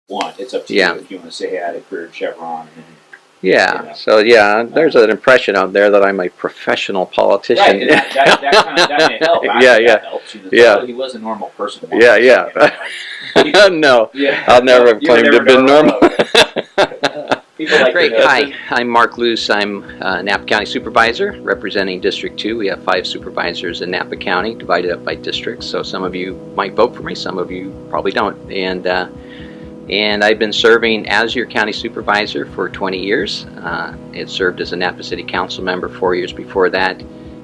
want. It's up to you if you want to say, hey, I had a career at Chevron. And, yeah. So there's an impression out there that I'm a professional politician. Right, and that may help. That helps you. Oh, he was a normal person. Once, No, I'll never have claimed to have been normal. Great. Hi, I'm Mark Luce. I'm Napa County Supervisor representing District 2. We have 5 supervisors in Napa County divided up by districts. So some of you might vote for me, some of you probably don't. And I've been serving as your county supervisor for 20 years. It served as a Napa City Council member 4 years before that,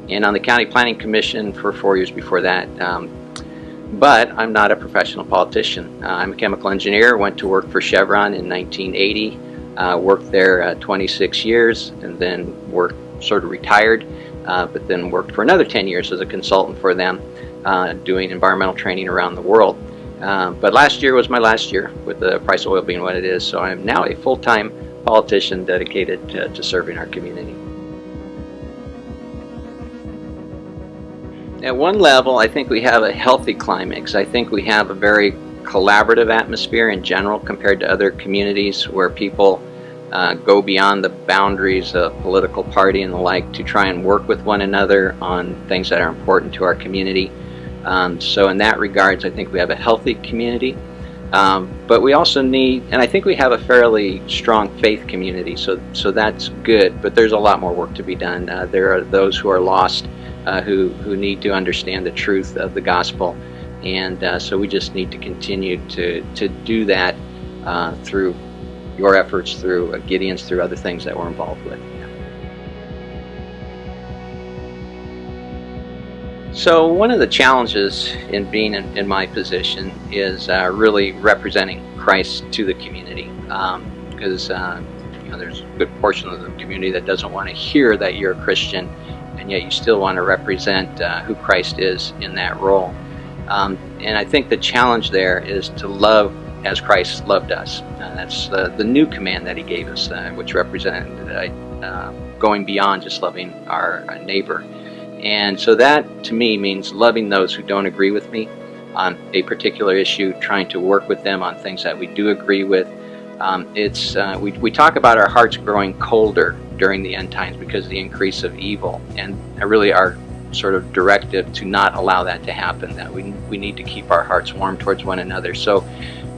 and on the County Planning Commission for 4 years before that. But I'm not a professional politician. I'm a chemical engineer, went to work for Chevron in 1980, worked there 26 years, and then sort of retired, but then worked for another 10 years as a consultant for them, doing environmental training around the world. But last year was my last year, with the price of oil being what it is, so I'm now a full-time politician dedicated to serving our community. At one level, I think we have a healthy climate, because I think we have a very collaborative atmosphere in general compared to other communities where people go beyond the boundaries of political party and the like to try and work with one another on things that are important to our community. So in that regards, I think we have a healthy community, but we also need, and I think we have a fairly strong faith community, so that's good, but there's a lot more work to be done. There are those who are lost, who need to understand the truth of the gospel, and so we just need to continue to do that through your efforts, through Gideon's, through other things that we're involved with. So one of the challenges in being in my position is really representing Christ to the community, because there's a good portion of the community that doesn't want to hear that you're a Christian, and yet you still want to represent who Christ is in that role. And I think the challenge there is to love as Christ loved us. That's the new command that he gave us, which represented going beyond just loving our neighbor. And so that, to me, means loving those who don't agree with me on a particular issue, trying to work with them on things that we do agree with. We talk about our hearts growing colder during the end times because of the increase of evil, and really our sort of directive to not allow that to happen, that we need to keep our hearts warm towards one another. So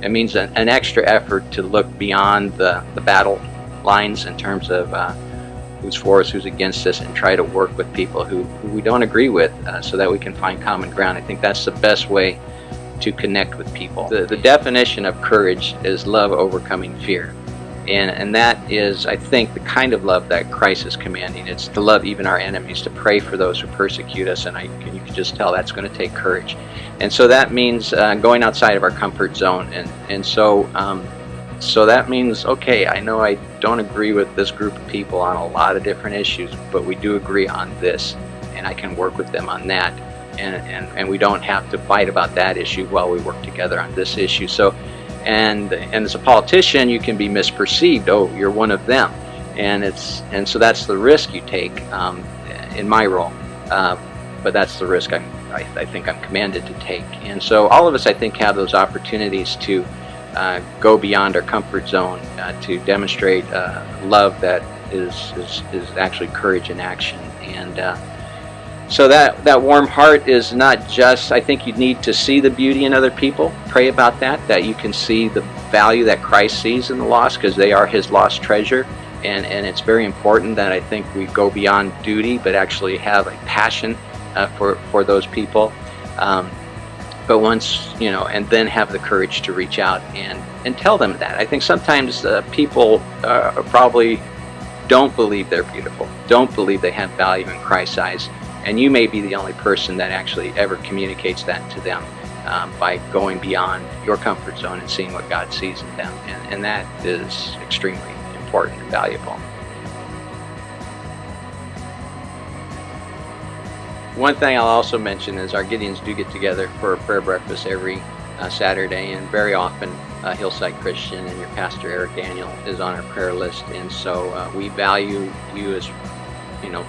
it means an extra effort to look beyond the battle lines in terms of who's for us, who's against us, and try to work with people who we don't agree with, so that we can find common ground. I think that's the best way to connect with people. The definition of courage is love overcoming fear. And that is, I think, the kind of love that Christ is commanding. It's to love even our enemies, to pray for those who persecute us, and you can just tell that's going to take courage. And so that means going outside of our comfort zone. And so that means, okay, I know I don't agree with this group of people on a lot of different issues, but we do agree on this, and I can work with them on that. And we don't have to fight about that issue while we work together on this issue. So, and as a politician, you can be misperceived. Oh, you're one of them, and so that's the risk you take in my role. But that's the risk I think I'm commanded to take. And so all of us, I think, have those opportunities to go beyond our comfort zone, to demonstrate love that is actually courage in action. And so that warm heart is not just, I think you need to see the beauty in other people, pray about that you can see the value that Christ sees in the lost, because they are his lost treasure. And it's very important that I think we go beyond duty, but actually have a passion for those people. But once, and then have the courage to reach out and tell them that. I think sometimes people probably don't believe they're beautiful, don't believe they have value in Christ's eyes, and you may be the only person that actually ever communicates that to them by going beyond your comfort zone and seeing what God sees in them, and that is extremely important and valuable. One thing I'll also mention is our Gideons do get together for a prayer breakfast every Saturday, and very often Hillside Christian and your pastor Eric Daniel is on our prayer list, and so we value you as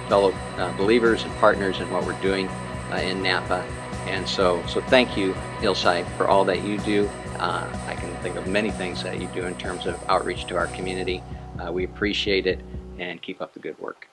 fellow believers and partners in what we're doing in Napa, And so thank you, Hillside, for all that you do. I can think of many things that you do in terms of outreach to our community. We appreciate it, and keep up the good work.